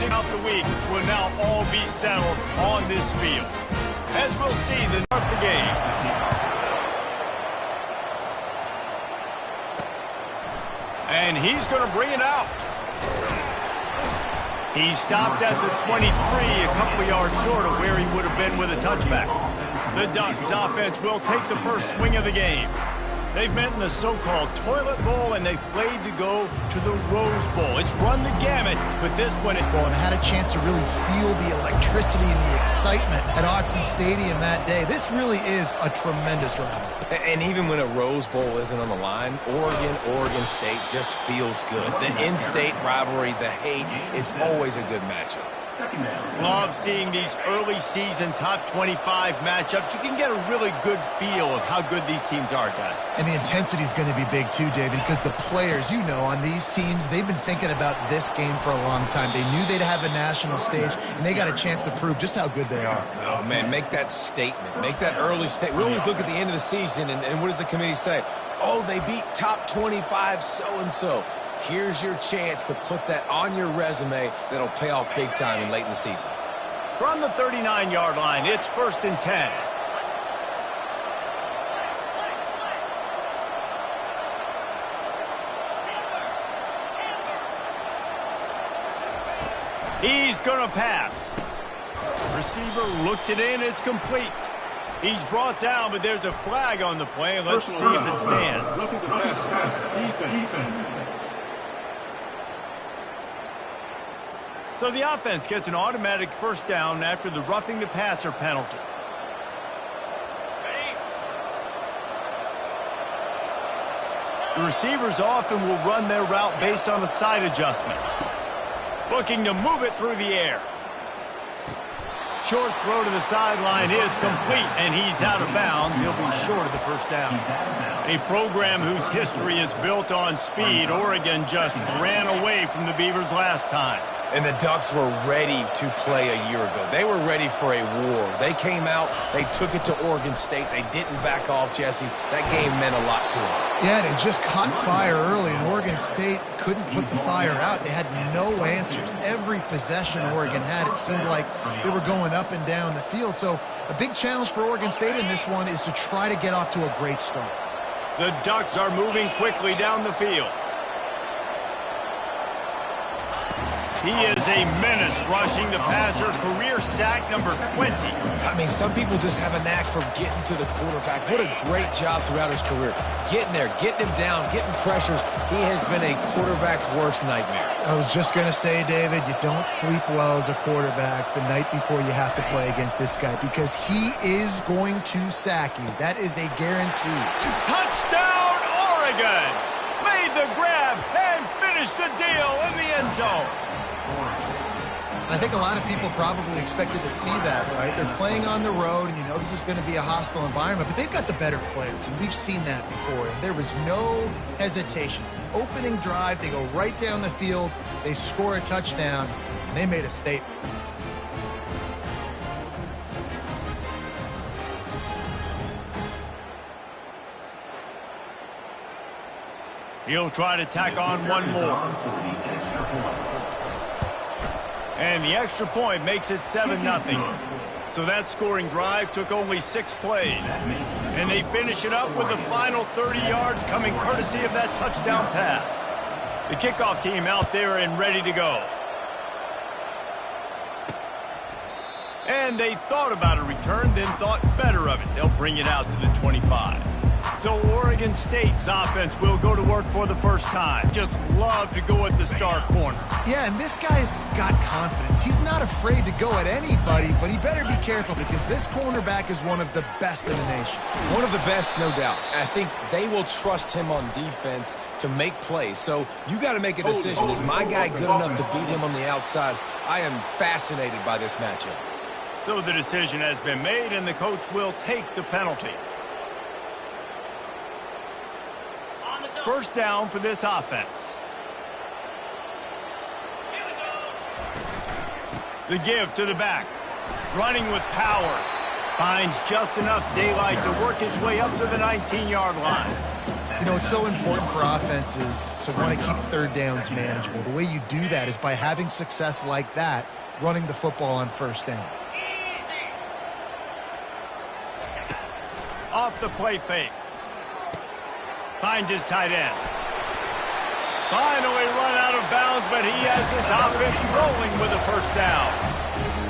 losing out the week will now all be settled on this field. As we'll see the start of the game. And he's going to bring it out. He stopped at the 23, a couple of yards short of where he would have been with a touchback. The Ducks offense will take the first swing of the game. They've met in the so-called toilet bowl, and they've played to go to the Rose Bowl. It's run the gamut, but this one is and had a chance to really feel the electricity and the excitement at Autzen Stadium that day. This really is a tremendous rivalry. And even when a Rose Bowl isn't on the line, Oregon State just feels good. The in-state rivalry, the hate, it's always a good matchup. Love seeing these early season top 25 matchups. You can get a really good feel of how good these teams are, guys. And the intensity is going to be big too, David, because the players, you know, on these teams, they've been thinking about this game for a long time. They knew they'd have a national stage, and they got a chance to prove just how good they are. Oh, man, make that statement. Make that early statement. We always look at the end of the season, and what does the committee say? Oh, they beat top 25 so-and-so. Here's your chance to put that on your resume that'll pay off big time and late in the season. From the 39-yard line, it's 1st and 10. He's going to pass. Receiver looks it in. It's complete. He's brought down, but there's a flag on the play. Let's see if it stands. Defense. So the offense gets an automatic first down after the roughing the passer penalty. The receivers often will run their route based on a side adjustment. Looking to move it through the air. Short throw to the sideline is complete, and he's out of bounds. He'll be short of the first down. A program whose history is built on speed. Oregon just ran away from the Beavers last time. And the Ducks were ready to play a year ago. They were ready for a war. They came out, they took it to Oregon State. They didn't back off, Jesse. That game meant a lot to them. Yeah, they just caught fire early, and Oregon State couldn't put the fire out. They had no answers. Every possession Oregon had, it seemed like they were going up and down the field. So a big challenge for Oregon State in this one is to try to get off to a great start. The Ducks are moving quickly down the field. He is a menace rushing the passer, career sack number 20. I mean, some people just have a knack for getting to the quarterback. What a great job throughout his career. Getting there, getting him down, getting pressures. He has been a quarterback's worst nightmare. I was just going to say, David, you don't sleep well as a quarterback the night before you have to play against this guy because he is going to sack you. That is a guarantee. Touchdown, Oregon! Made the grab and finished the deal in the end zone. I think a lot of people probably expected to see that, right? They're playing on the road, and you know this is going to be a hostile environment, but they've got the better players, and we've seen that before. And there was no hesitation. Opening drive, they go right down the field, they score a touchdown, and they made a statement. He'll try to tack on one more. And the extra point makes it 7-0. So that scoring drive took only 6 plays. And they finish it up with the final 30 yards coming courtesy of that touchdown pass. The kickoff team out there and ready to go. And they thought about a return, then thought better of it. They'll bring it out to the 25. So Oregon State's offense will go to work for the first time. Just love to go at the star corner. Yeah, and this guy's got confidence. He's not afraid to go at anybody, but he better be careful because this cornerback is one of the best in the nation. One of the best, no doubt. I think they will trust him on defense to make plays. So you got to make a decision. Is my guy good enough to beat him on the outside? I am fascinated by this matchup. So the decision has been made, and the coach will take the penalty. First down for this offense. The give to the back. Running with power. Finds just enough daylight to work his way up to the 19-yard line. You know, it's so important for offenses to want to keep third downs manageable. The way you do that is by having success like that, running the football on first down. Off the play fake. Finds his tight end. Finally run out of bounds, but he has this offense rolling with a first down.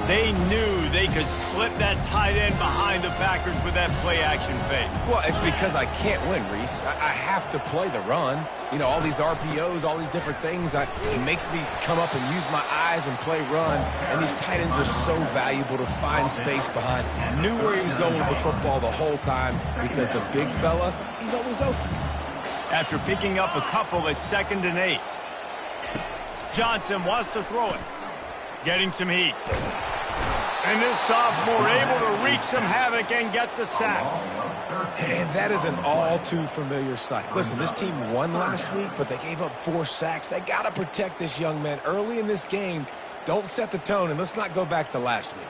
They knew they could slip that tight end behind the backers with that play-action fake. Well, it's because I can't win, Reese. I have to play the run. You know, all these RPOs, all these different things, it makes me come up and use my eyes and play run. And these tight ends are so valuable to find space behind. Knew where he was going with the football the whole time because the big fella, he's always open. After picking up a couple at 2nd and 8. Johnson wants to throw it. Getting some heat. And this sophomore able to wreak some havoc and get the sack. And that is an all-too-familiar sight. Listen, this team won last week, but they gave up 4 sacks. They got to protect this young man early in this game. Don't set the tone, and let's not go back to last week.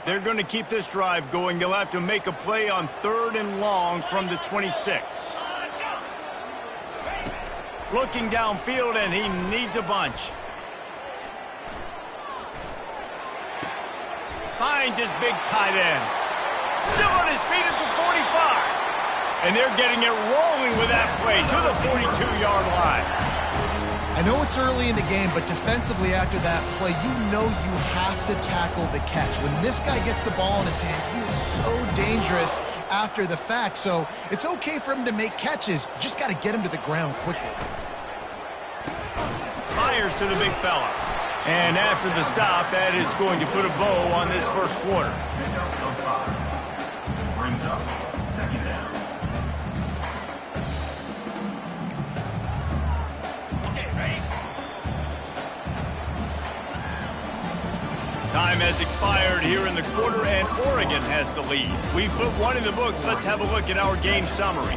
They're going to keep this drive going. They'll have to make a play on 3rd and long from the 26. Looking downfield, and he needs a bunch. Finds his big tight end. Still on his feet at the 45. And they're getting it rolling with that play to the 42-yard line. I know it's early in the game, but defensively after that play, you know you have to tackle the catch. When this guy gets the ball in his hands, he is so dangerous after the fact. So it's okay for him to make catches. You just got to get him to the ground quickly. Fires to the big fella. And after the stop, that is going to put a bow on this first quarter. Time has expired here in the quarter, and Oregon has the lead. We put one in the books. Let's have a look at our game summary.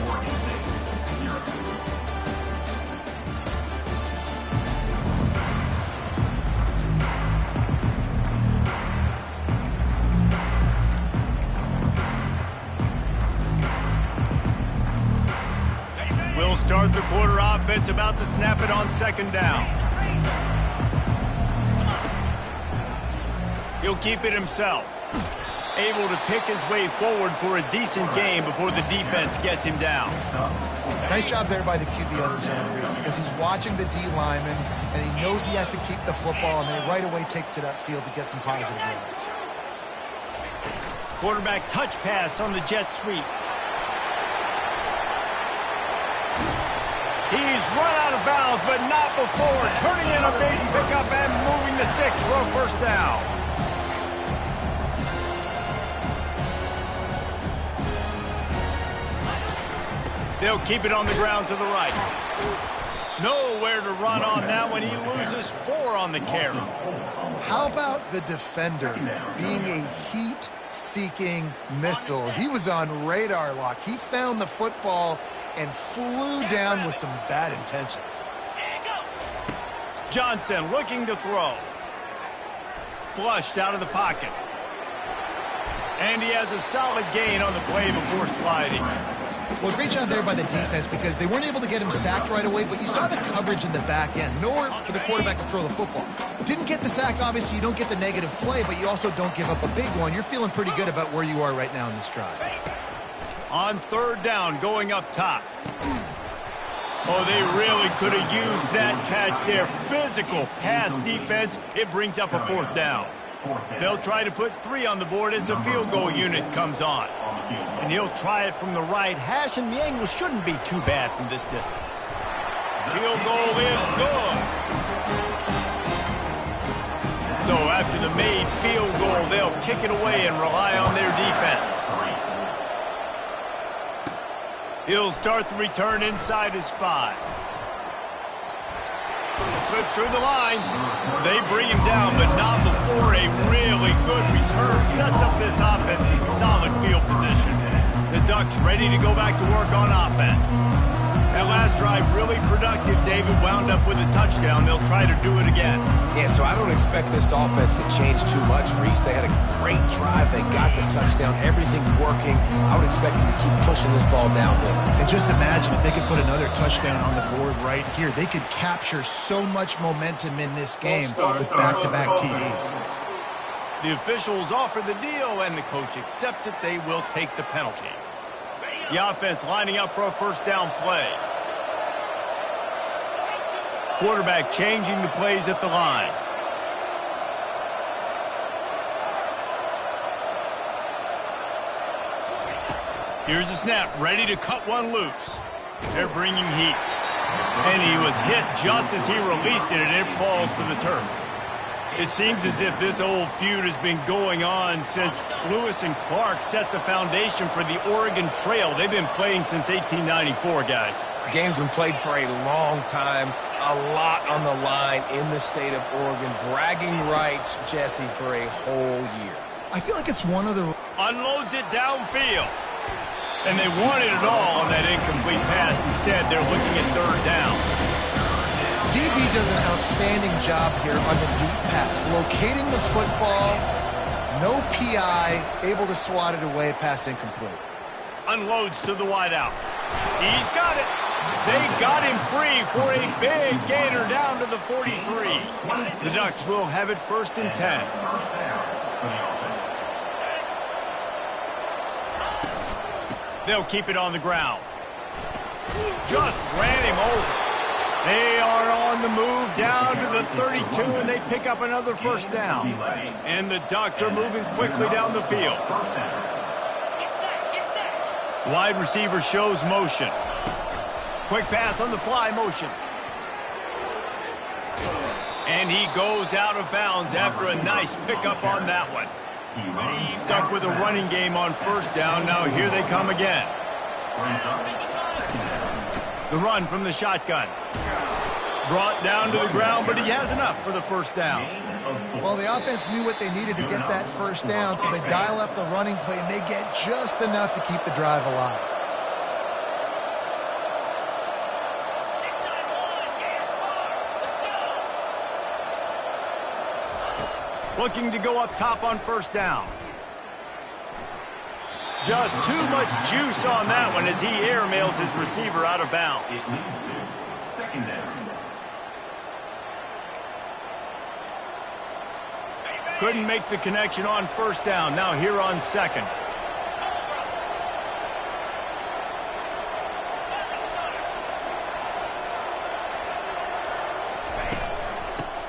We'll start the quarter offense about to snap it on 2nd down. He'll keep it himself. Able to pick his way forward for a decent game before the defense gets him down. Nice job there by the QB on the zone read because he's watching the D lineman and he knows he has to keep the football and then right away takes it upfield to get some positive yards. Quarterback touch pass on the jet sweep. He's run out of bounds, but not before turning in a big pickup and moving the sticks for a first down. They'll keep it on the ground to the right. Nowhere to run on that one. He loses 4 on the carry. How about the defender being a heat-seeking missile? He was on radar lock. He found the football and flew down with some bad intentions. Johnson looking to throw. Flushed out of the pocket. And he has a solid gain on the play before sliding. Well, great job there by the defense because they weren't able to get him sacked right away, but you saw the coverage in the back end. Nowhere for the quarterback to throw the football. Didn't get the sack, obviously. You don't get the negative play, but you also don't give up a big one. You're feeling pretty good about where you are right now in this drive. On 3rd down, going up top. Oh, they really could have used that catch there. Physical pass defense. It brings up a 4th down. They'll try to put 3 on the board as the field goal unit comes on. And he'll try it from the right hash, and the angle shouldn't be too bad from this distance. Field goal is good. So after the made field goal, they'll kick it away and rely on their defense. He'll start the return inside his 5. Slips through the line. They bring him down, but not before a really good return. Sets up this offense in solid field position. The Ducks ready to go back to work on offense. That last drive really productive, David, wound up with a touchdown. They'll try to do it again. Yeah, so I don't expect this offense to change too much, Reese. They had a great drive. They got the touchdown. Everything's working. I would expect them to keep pushing this ball downhill. And just imagine if they could put another touchdown on the board right here. They could capture so much momentum in this game with back-to-back TDs. The officials offer the deal, and the coach accepts it. They will take the penalty. The offense lining up for a first down play. Quarterback changing the plays at the line. Here's the snap, ready to cut one loose. They're bringing heat. And he was hit just as he released it, and it falls to the turf. It seems as if this old feud has been going on since Lewis and Clark set the foundation for the Oregon Trail. They've been playing since 1894, guys. Game's been played for a long time, a lot on the line in the state of Oregon. Bragging rights, Jesse, for a whole year. I feel like it's one of the... Unloads it downfield. And they wanted it all on that incomplete pass. Instead, they're looking at third down. DB does an outstanding job here on the deep pass, locating the football, no PI, able to swat it away, pass incomplete. Unloads to the wideout. He's got it. They got him free for a big gainer down to the 43. The Ducks will have it 1st and 10. They'll keep it on the ground. Just ran him over. They are on the move down to the 32, and they pick up another first down. And the Ducks are moving quickly down the field. Wide receiver shows motion. Quick pass on the fly motion. And he goes out of bounds after a nice pickup on that one. Stuck with a running game on first down. Now here they come again. The run from the shotgun. Brought down to the ground, but he has enough for the first down. Well, the offense knew what they needed to get that first down, so they dial up the running play, and they get just enough to keep the drive alive. Looking to go up top on first down. Just too much juice on that one as he airmails his receiver out of bounds. Second down. Couldn't make the connection on first down. Now here on second.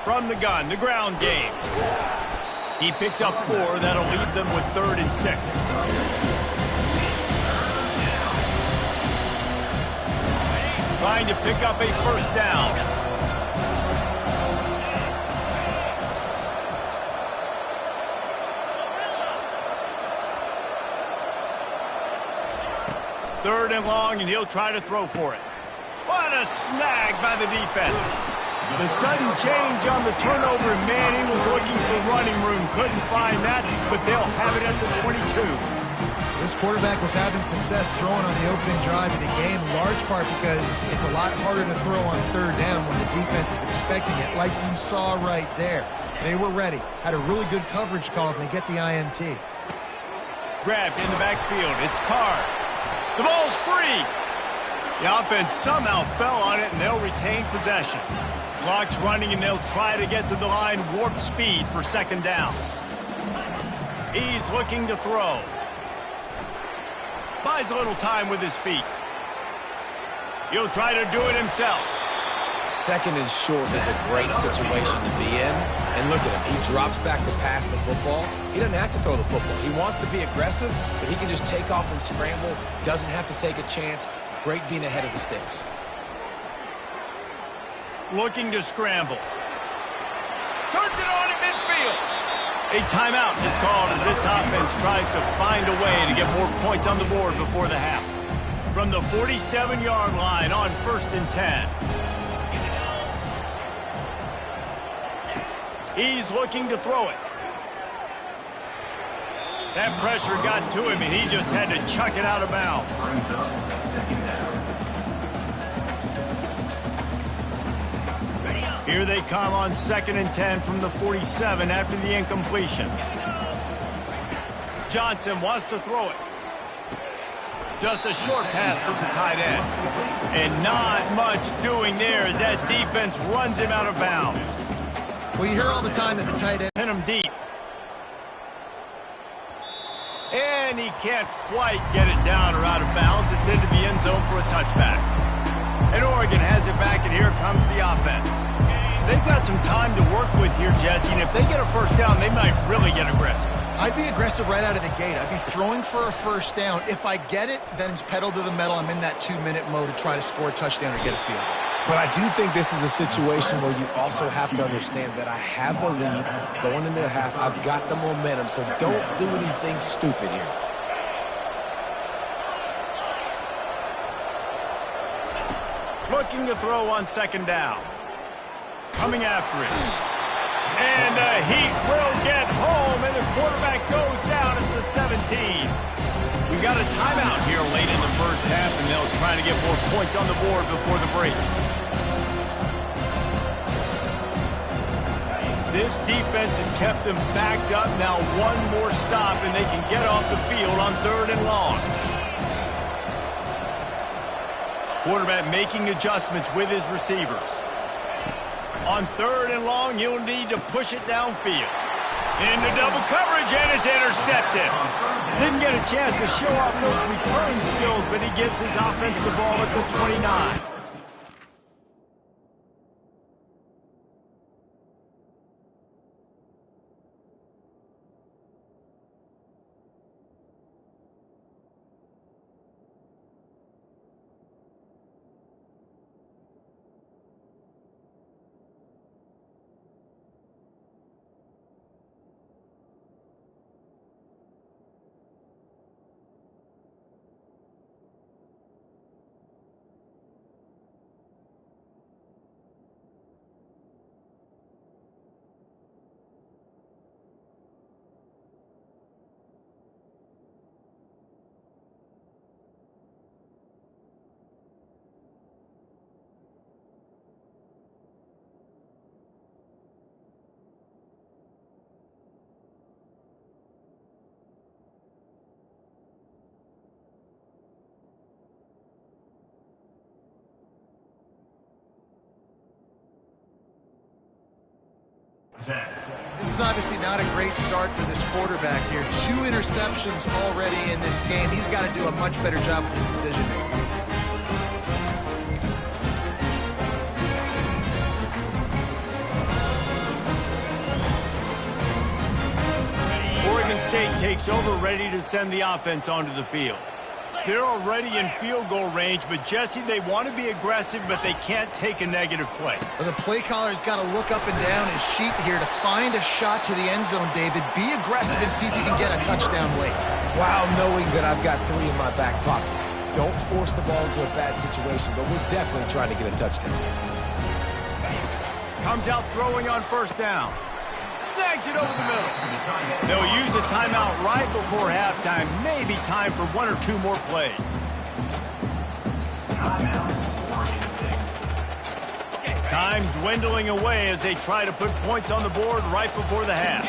From the gun, the ground game. He picks up 4. That'll leave them with 3rd and 6. Trying to pick up a first down. Third and long, and he'll try to throw for it. What a snag by the defense. The sudden change on the turnover, and man, he was looking for running room. Couldn't find that, but they'll have it at the 22. This quarterback was having success throwing on the opening drive of the game, in large part because it's a lot harder to throw on third down when the defense is expecting it, like you saw right there. They were ready, had a really good coverage call, and they get the INT. Grabbed in the backfield. It's Carr. The ball's free. The offense somehow fell on it, and they'll retain possession. Clock's running, and they'll try to get to the line warp speed for second down. He's looking to throw. Buys a little time with his feet. He'll try to do it himself. Second and short is a great situation to be in. And look at him. He drops back to pass the football. He doesn't have to throw the football. He wants to be aggressive, but he can just take off and scramble. Doesn't have to take a chance. Great being ahead of the sticks. Looking to scramble. Turns it on in midfield. A timeout is called as this offense tries to find a way to get more points on the board before the half. From the 47-yard line on 1st and 10. He's looking to throw it. That pressure got to him, and he just had to chuck it out of bounds. Here they come on 2nd and 10 from the 47 after the incompletion. Johnson wants to throw it. Just a short pass to the tight end. And not much doing there as that defense runs him out of bounds. Well, you hear all the time that the tight end... Pin him deep. And he can't quite get it down or out of bounds. It's into the end zone for a touchback. And Oregon has it back, and here comes the offense. They've got some time to work with here, Jesse, and if they get a first down, they might really get aggressive. I'd be aggressive right out of the gate. I'd be throwing for a first down. If I get it, then it's pedal to the metal. I'm in that 2-minute mode to try to score a touchdown or get a field goal. But I do think this is a situation where you also have to understand that I have the lead going into the half. I've got the momentum, so don't do anything stupid here. Looking to throw on 2nd down. Coming after it. And the Heat will get home, and the quarterback goes down at the 17. We've got a timeout here late in the first half, and they'll try to get more points on the board before the break. This defense has kept them backed up. Now one more stop, and they can get off the field on 3rd and long. Quarterback making adjustments with his receivers. On 3rd and long, you'll need to push it downfield. Into double coverage, and it's intercepted. Didn't get a chance to show off those return skills, but he gives his offense the ball at the 29. This is obviously not a great start for this quarterback here. 2 interceptions already in this game. He's got to do a much better job with his decision making. Oregon State takes over, ready to send the offense onto the field. They're already in field goal range, but Jesse, they want to be aggressive, but they can't take a negative play. Well, the play caller's got to look up and down his sheet here to find a shot to the end zone, David. Be aggressive and see if you can get a touchdown late. Wow, knowing that I've got 3 in my back pocket. Don't force the ball into a bad situation, but we're definitely trying to get a touchdown. Comes out throwing on 1st down. Snags it over the middle. They'll use a timeout right before halftime. Maybe time for 1 or 2 more plays. Time dwindling away as they try to put points on the board right before the half.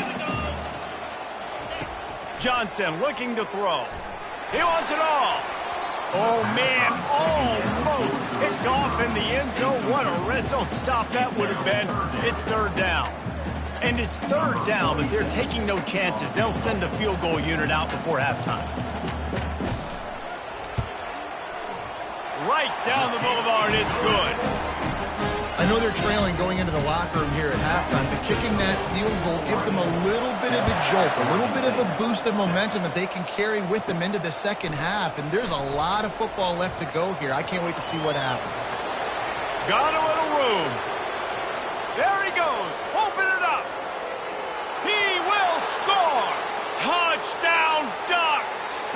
Johnson looking to throw. He wants it all. Oh, man, almost picked off in the end zone. What a red zone stop that would have been. It's 3rd down. And it's 3rd down, but they're taking no chances. They'll send the field goal unit out before halftime. Right down the boulevard, it's good. I know they're trailing going into the locker room here at halftime, but kicking that field goal gives them a little bit of a jolt, a little bit of a boost of momentum that they can carry with them into the 2nd half. And there's a lot of football left to go here. I can't wait to see what happens. Got a little room. There he goes. Open it up. He will score. Touchdown, Ducks.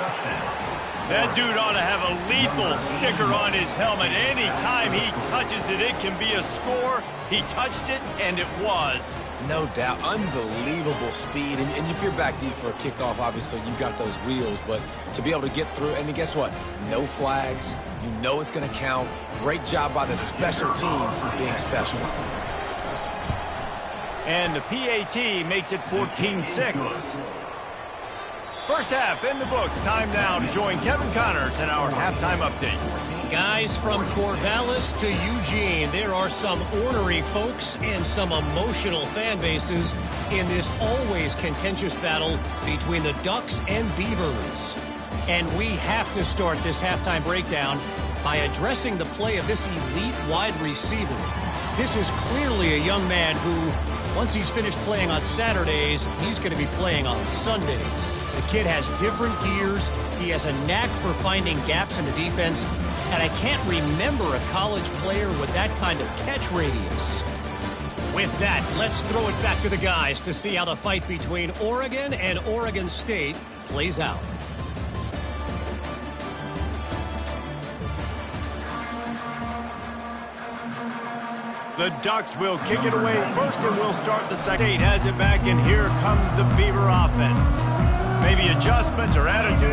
That dude ought to have a lethal sticker on his helmet. Anytime he touches it, it can be a score. He touched it, and it was. No doubt. Unbelievable speed. And if you're back deep for a kickoff, obviously you've got those wheels. But to be able to get through, and guess what? No flags. You know it's going to count. Great job by the special teams being special. And the PAT makes it 14-6. First half in the books. Time now to join Kevin Connors in our halftime update. Guys, from Corvallis to Eugene, there are some ornery folks and some emotional fan bases in this always contentious battle between the Ducks and Beavers. And we have to start this halftime breakdown by addressing the play of this elite wide receiver. This is clearly a young man who, once he's finished playing on Saturdays, he's going to be playing on Sundays. The kid has different gears. He has a knack for finding gaps in the defense. And I can't remember a college player with that kind of catch radius. With that, let's throw it back to the guys to see how the fight between Oregon and Oregon State plays out. The Ducks will kick it away first, and we'll start the second. State has it back, and here comes the Beaver offense. Maybe adjustments or attitude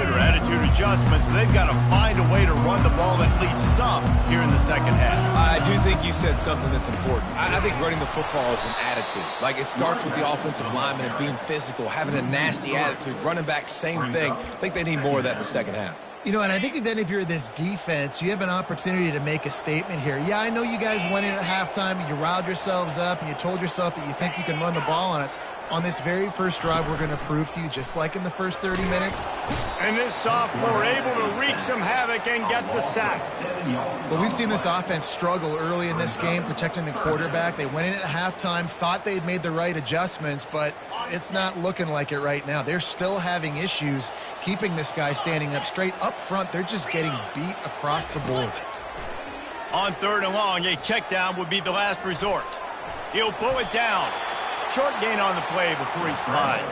adjustments, but they've got to find a way to run the ball at least some here in the second half. I do think you said something that's important. I think running the football is an attitude. Like, it starts with the offensive lineman and being physical, having a nasty attitude. Running back, same thing. I think they need more of that in the second half. You know, and I think then if you're this defense, you have an opportunity to make a statement here. Yeah, I know you guys went in at halftime and you riled yourselves up and you told yourself that you think you can run the ball on us. On this very first drive, we're going to prove to you, just like in the first 30 minutes. And this sophomore able to wreak some havoc and get the sack. Well, we've seen this offense struggle early in this game, protecting the quarterback. They went in at halftime, thought they'd made the right adjustments, but it's not looking like it right now. They're still having issues keeping this guy standing up straight. Up front, they're just getting beat across the board. On third and long, a check down would be the last resort. He'll pull it down. Short gain on the play before he slides.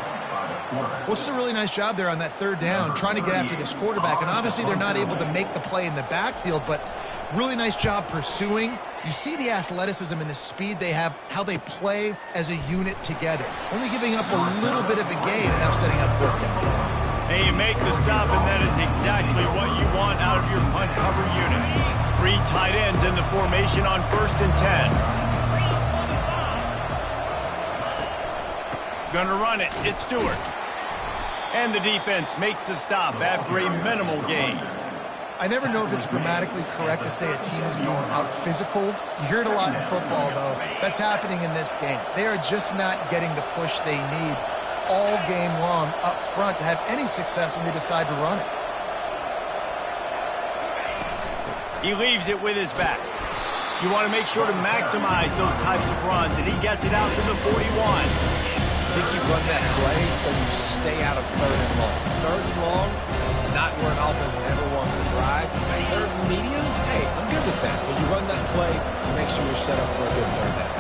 Well, it's a really nice job there on that third down, trying to get after this quarterback. And obviously they're not able to make the play in the backfield, but really nice job pursuing. You see the athleticism and the speed they have, how they play as a unit together. Only giving up a little bit of a gain and now setting up fourth down. And you make the stop, and that is exactly what you want out of your punt cover unit. 3 tight ends in the formation on 1st and 10. Gonna run it. It's Stewart. And the defense makes the stop after a minimal gain. I never know if it's grammatically correct to say a team is being out-physicaled. You hear it a lot in football, though. That's happening in this game. They are just not getting the push they need all game long up front to have any success when they decide to run it. He leaves it with his back. You want to make sure to maximize those types of runs, and he gets it out to the 41. I think you run that play so you stay out of third and long. Third and long is not where an offense ever wants to drive. Third and medium, hey, I'm good with that. So you run that play to make sure you're set up for a good third down.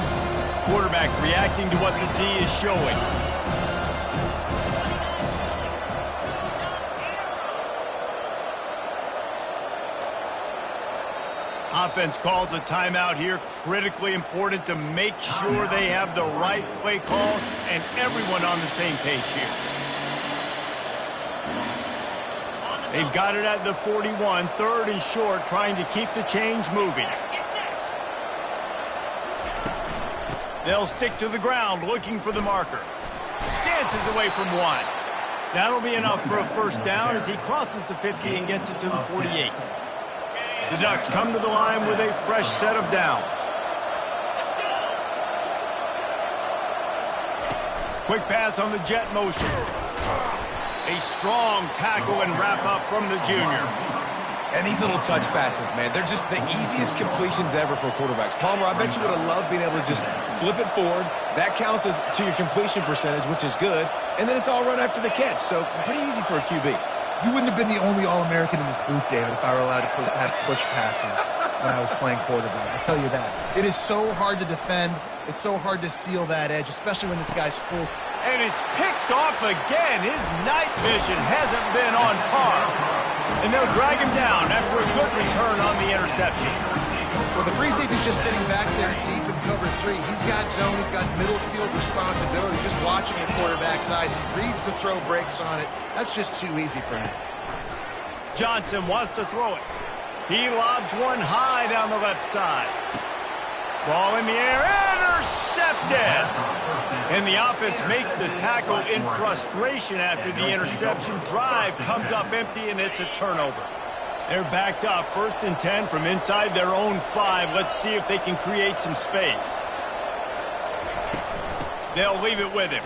Quarterback reacting to what the D is showing. Offense calls a timeout here. Critically important to make sure they have the right play call and everyone on the same page here. They've got it at the 41, 3rd and short, trying to keep the chains moving. They'll stick to the ground, looking for the marker. Dances away from one. That'll be enough for a first down as he crosses the 50 and gets it to the 48. The Ducks come to the line with a fresh set of downs. Quick pass on the jet motion. A strong tackle and wrap up from the junior. And these little touch passes, man, they're just the easiest completions ever for quarterbacks. Palmer, I bet you would have loved being able to just flip it forward. That counts as to your completion percentage, which is good. And then it's all run after the catch, so pretty easy for a QB. You wouldn't have been the only All-American in this booth, David, if I were allowed to have push passes when I was playing quarterback. I'll tell you that. It is so hard to defend. It's so hard to seal that edge, especially when this guy's full. And it's picked off again. His night vision hasn't been on par. And they'll drag him down after a good return on the interception. Well, the free safety's just sitting back there deep in cover 3. He's got zone. He's got middle field responsibility. Just watching the quarterback's eyes. He reads the throw, breaks on it. That's just too easy for him. Johnson wants to throw it. He lobs one high down the left side. Ball in the air, intercepted. And the offense makes the tackle in frustration after the interception. Drive comes up empty, and it's a turnover. They're backed up, 1st and 10 from inside their own 5. Let's see if they can create some space. They'll leave it with him.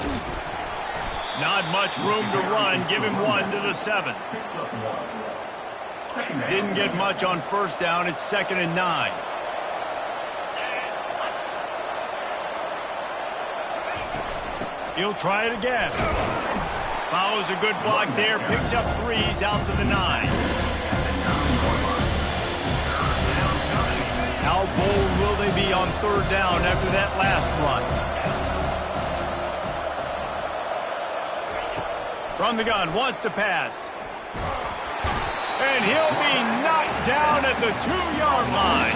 Not much room to run. Give him 1 to the 7. Didn't get much on 1st down. It's 2nd and 9. He'll try it again. Follows a good block there. Picks up 3s out to the 9. How bold will they be on 3rd down after that last run? From the gun, wants to pass. And he'll be knocked down at the 2-yard line.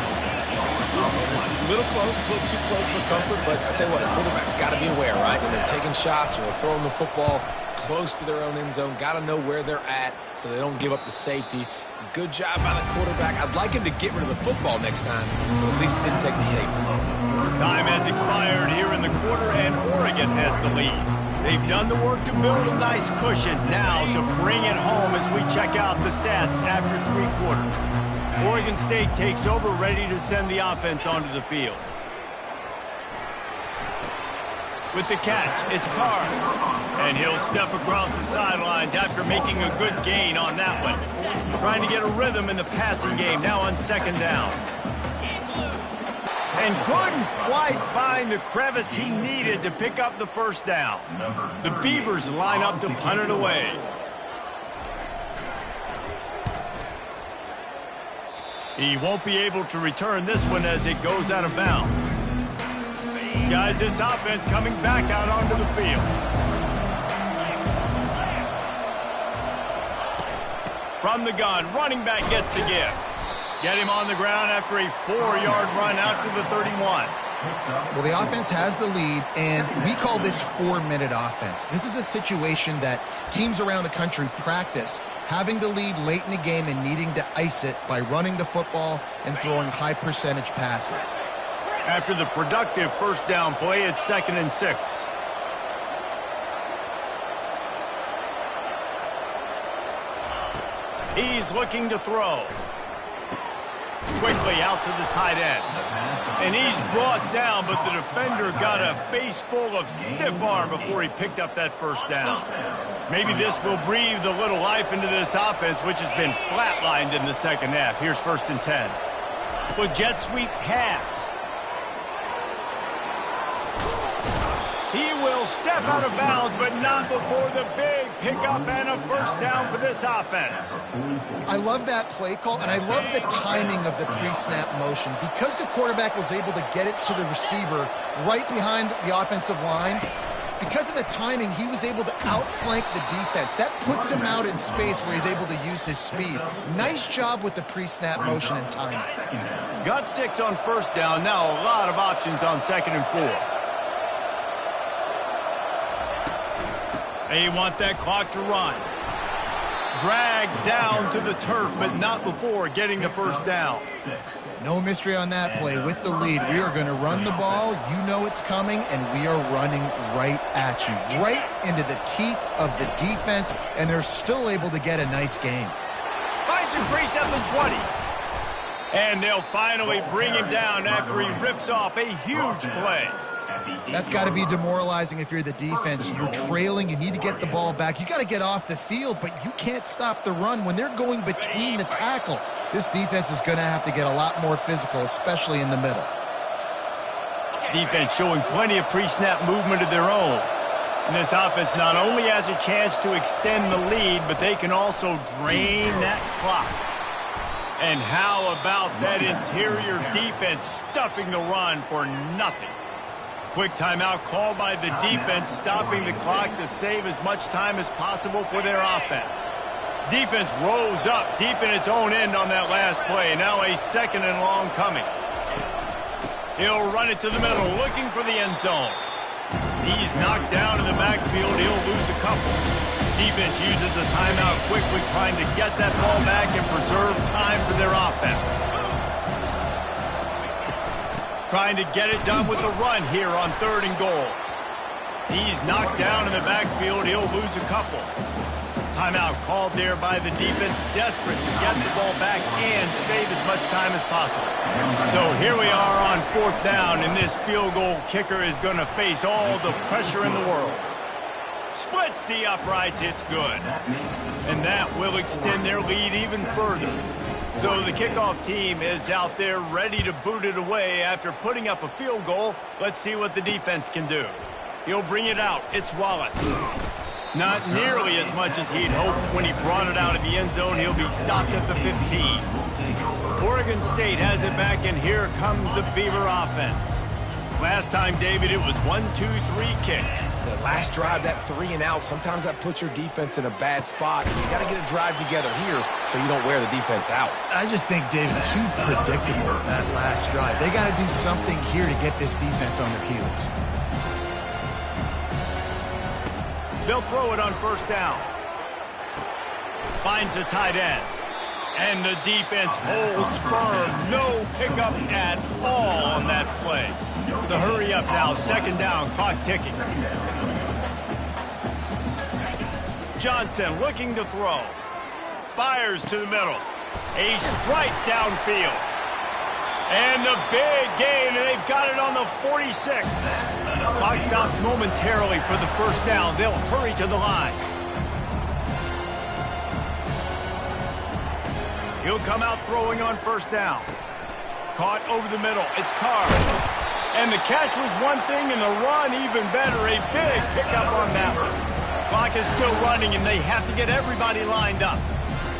It's a little close, a little too close for comfort, but I'll tell you what, the quarterback's got to be aware, right? When they're taking shots or they're throwing the football close to their own end zone, got to know where they're at so they don't give up the safety. Good job by the quarterback. I'd like him to get rid of the football next time, but at least he didn't take the safety. Time has expired here in the quarter, and Oregon has the lead. They've done the work to build a nice cushion. Now to bring it home as we check out the stats after 3 quarters. Oregon State takes over, ready to send the offense onto the field. With the catch, it's Carr. And he'll step across the sidelines after making a good gain on that one. Trying to get a rhythm in the passing game, now on 2nd down. And couldn't quite find the crevice he needed to pick up the 1st down. The Beavers line up to punt it away. He won't be able to return this one as it goes out of bounds. Guys, this offense coming back out onto the field. From the gun, running back gets the gift. Get him on the ground after a 4-yard run out to the 31. Well, the offense has the lead, and we call this 4-minute offense. This is a situation that teams around the country practice, having the lead late in the game and needing to ice it by running the football and throwing high-percentage passes. After the productive 1st down play, it's 2nd and 6. He's looking to throw. Quickly out to the tight end. And he's brought down, but the defender got a face full of stiff arm before he picked up that 1st down. Maybe this will breathe a little life into this offense, which has been flatlined in the 2nd half. Here's 1st and 10. With jet sweep pass. He will step out of bounds, but not before the big pickup and a 1st down for this offense. I love that play call, and I love the timing of the pre-snap motion. Because the quarterback was able to get it to the receiver right behind the offensive line, because of the timing, he was able to outflank the defense. That puts him out in space where he's able to use his speed. Nice job with the pre-snap motion and timing. Got 6 on 1st down. Now a lot of options on 2nd and 4. They want that clock to run. Dragged down to the turf, but not before getting the 1st down. No mystery on that play. With the lead, we are going to run the ball. You know it's coming, and we are running right at you. Right into the teeth of the defense, and they're still able to get a nice game. Finds a crease at the 20. And they'll finally bring him down after he rips off a huge play. That's got to be demoralizing if you're the defense. You're trailing. You need to get the ball back. You got to get off the field, but you can't stop the run. When they're going between the tackles, this defense is going to have to get a lot more physical, especially in the middle. Defense showing plenty of pre-snap movement of their own. And this offense not only has a chance to extend the lead, but they can also drain that clock. And how about that interior defense stuffing the run for nothing? Quick timeout called by the defense, stopping the clock to save as much time as possible for their offense. Defense rose up deep in its own end on that last play. Now a 2nd and long coming. He'll run it to the middle, looking for the end zone. He's knocked down in the backfield. He'll lose a couple. Defense uses a timeout quickly, trying to get that ball back and preserve time for their offense. Trying to get it done with the run here on 3rd and goal. He's knocked down in the backfield. He'll lose a couple. Timeout called there by the defense, desperate to get the ball back and save as much time as possible. So here we are on 4th down, and this field goal kicker is going to face all the pressure in the world. Splits the uprights, it's good. And that will extend their lead even further. So the kickoff team is out there ready to boot it away after putting up a field goal. Let's see what the defense can do. He'll bring it out. It's Wallace. Not nearly as much as he'd hoped when he brought it out of the end zone. He'll be stopped at the 15. Oregon State has it back, and here comes the Beaver offense. Last time, David, it was 1-2-3 kick. The last drive, that 3 and out, sometimes that puts your defense in a bad spot. You got to get a drive together here so you don't wear the defense out. I just think, Dave, too predictable, that last drive. They got to do something here to get this defense on their heels. They'll throw it on 1st down. Finds the tight end. And the defense holds firm. No pickup at all on that play. The hurry up now. 2nd down. Clock ticking. Johnson looking to throw. Fires to the middle. A strike downfield. And the big gain, and they've got it on the 46. Clock stops momentarily for the 1st down. They'll hurry to the line. He'll come out throwing on 1st down. Caught over the middle. It's Carr. And the catch was one thing, and the run even better. A big pickup on that one. Clock is still running, and they have to get everybody lined up.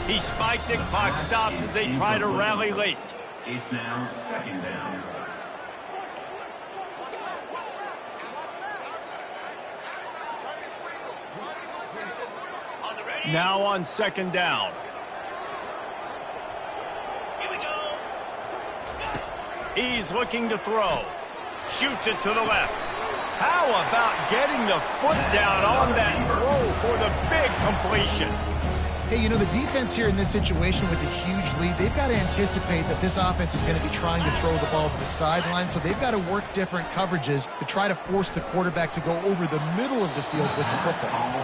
He spikes it. Clock stops as they try to rally late. It's now 2nd down. Now on 2nd down. Here we go. He's looking to throw. Shoots it to the left. How about getting the foot down on that throw for the big completion? Hey, you know, the defense here in this situation with a huge lead, they've got to anticipate that this offense is going to be trying to throw the ball to the sideline, so they've got to work different coverages to try to force the quarterback to go over the middle of the field with the football.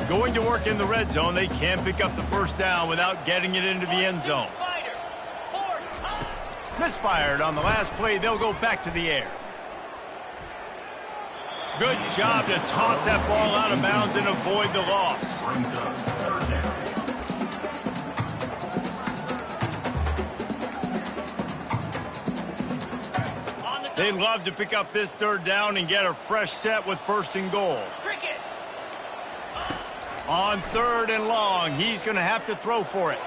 Going to work in the red zone, they can't pick up the 1st down without getting it into the end zone. Misfired on the last play, they'll go back to the air. Good job to toss that ball out of bounds and avoid the loss. They'd love to pick up this 3rd down and get a fresh set with 1st and goal. On 3rd and long, he's going to have to throw for it.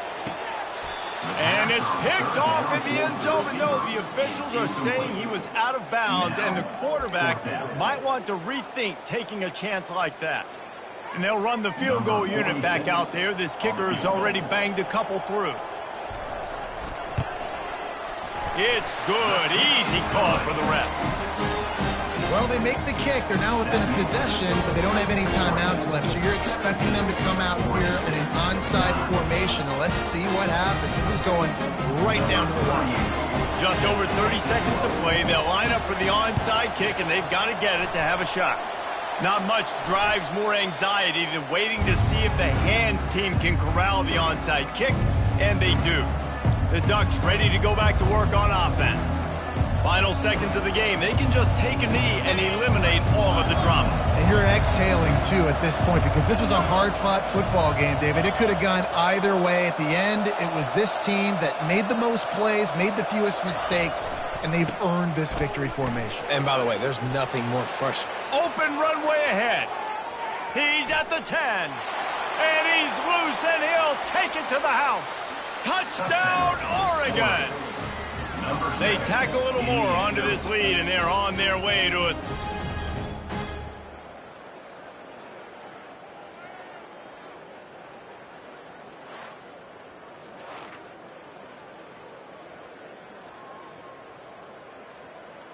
And it's picked off in the end zone, but no, the officials are saying he was out of bounds, and the quarterback might want to rethink taking a chance like that. And they'll run the field goal unit back out there. This kicker has already banged a couple through. It's good. Easy call for the refs. Well, they make the kick. They're now within a possession, but they don't have any timeouts left. So you're expecting them to come out here in an onside formation. Now let's see what happens. This is going right down to the line. Just over 30 seconds to play. They'll line up for the onside kick, and they've got to get it to have a shot. Not much drives more anxiety than waiting to see if the hands team can corral the onside kick, and they do. The Ducks ready to go back to work on offense. Final seconds of the game. They can just take a knee and eliminate all of the drama. And you're exhaling, too, at this point, because this was a hard-fought football game, David. It could have gone either way. At the end, it was this team that made the most plays, made the fewest mistakes, and they've earned this victory formation. And by the way, there's nothing more frustrating. Open runway ahead. He's at the 10. And he's loose, and he'll take it to the house. Touchdown, Oregon! They tack a little more onto this lead, and they're on their way to it.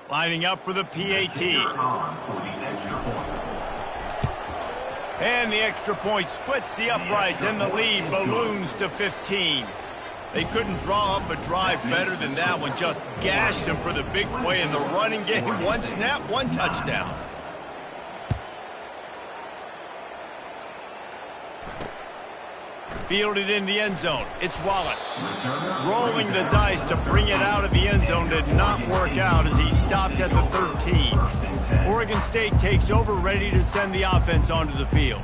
Lining up for the PAT. And the extra point splits the uprights, and the lead balloons to 15. They couldn't draw up a drive better than that one. Just gashed him for the big play in the running game. One snap, one touchdown. Fielded in the end zone. It's Wallace. Rolling the dice to bring it out of the end zone did not work out as he stopped at the 13. Oregon State takes over, ready to send the offense onto the field.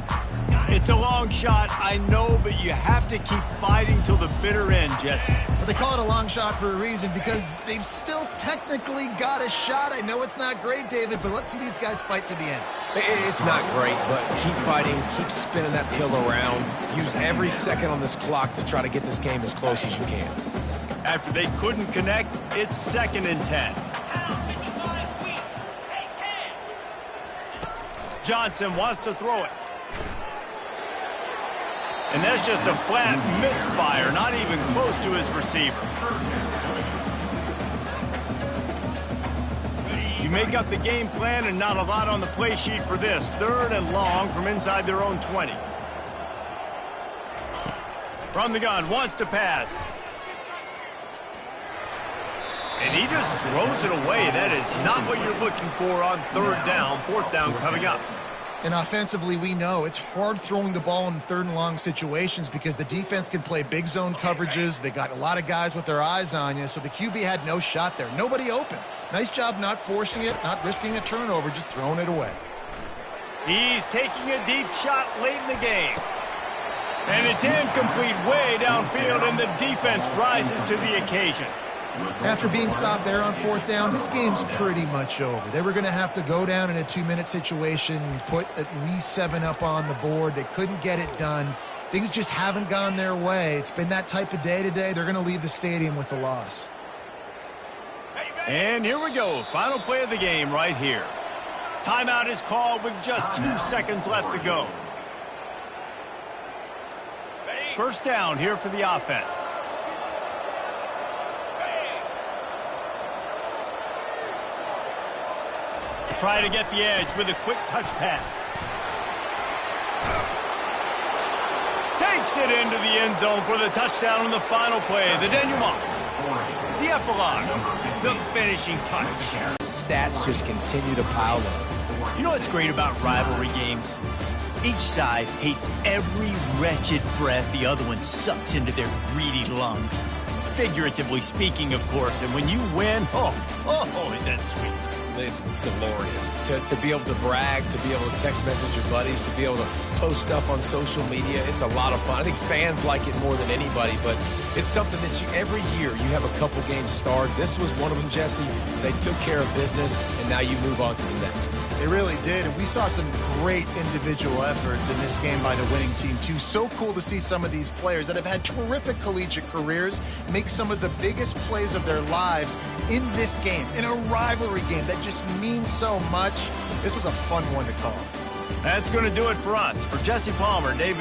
It's a long shot, I know, but you have to keep fighting till the bitter end, Jesse. Well, they call it a long shot for a reason, because they've still technically got a shot. I know it's not great, David, but let's see these guys fight to the end. It's not great, but keep fighting, keep spinning that pill around. Use every second on this clock to try to get this game as close as you can. After they couldn't connect, it's 2nd and 10. Johnson wants to throw it. And that's just a flat misfire, not even close to his receiver. You make up the game plan and not a lot on the play sheet for this. 3rd and long from inside their own 20. From the gun, wants to pass. And he just throws it away. That is not what you're looking for on 3rd down, 4th down coming up. And offensively, we know it's hard throwing the ball in 3rd and long situations because the defense can play big zone coverages. They got a lot of guys with their eyes on you, so the QB had no shot there. Nobody open. Nice job not forcing it, not risking a turnover, just throwing it away. He's taking a deep shot late in the game. And it's incomplete way downfield, and the defense rises to the occasion. After being stopped there on 4th down, this game's pretty much over. They were going to have to go down in a 2-minute situation, put at least 7 up on the board. They couldn't get it done. Things just haven't gone their way. It's been that type of day today. They're going to leave the stadium with the loss. And here we go. Final play of the game right here. Timeout is called with just 2 seconds left to go. 1st down here for the offense. Try to get the edge with a quick touch pass. Takes it into the end zone for the touchdown on the final play. The denouement. The epilogue. The finishing touch. Stats just continue to pile up. You know what's great about rivalry games? Each side hates every wretched breath the other one sucks into their greedy lungs. Figuratively speaking, of course. And when you win, oh, is that sweet. It's glorious to be able to brag, to be able to text message your buddies, to be able to post stuff on social media. It's a lot of fun. I think fans like it more than anybody, but it's something that every year you have a couple games starred. This was one of them, Jesse. They took care of business, and now you move on to the next. They really did, and we saw some great individual efforts in this game by the winning team, too. So cool to see some of these players that have had terrific collegiate careers make some of the biggest plays of their lives in this game, in a rivalry game that just means so much. This was a fun one to call. That's going to do it for us. For Jesse Palmer, David